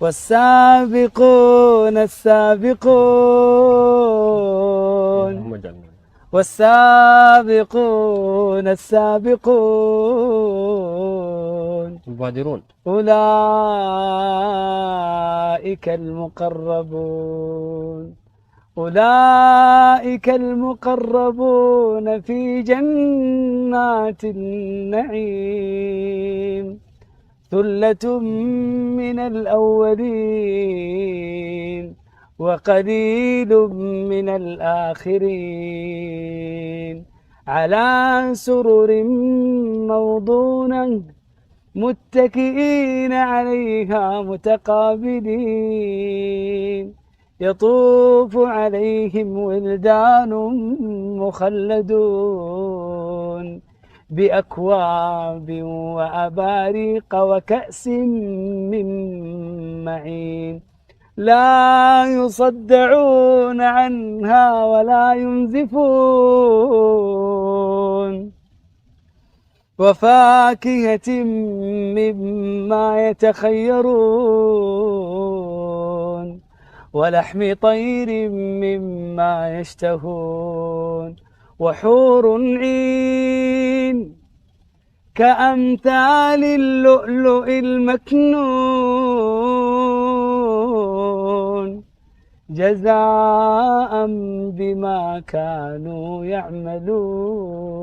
والسابقون السابقون والسابقون السابقون المبادرون أولئك المقربون أولئك المقربون في جنات النعيم ثلة من الأولين وقليل من الآخرين على سرر موضونة متكئين عليها متقابلين يطوف عليهم ولدان مخلدون بأكواب وأباريق وكأس من معين لا يصدعون عنها ولا ينزفون وفاكهة مما يتخيرون ولحم طير مما يشتهون وحور عين كأمثال اللؤلؤ المكنون جزاء بما كانوا يعملون.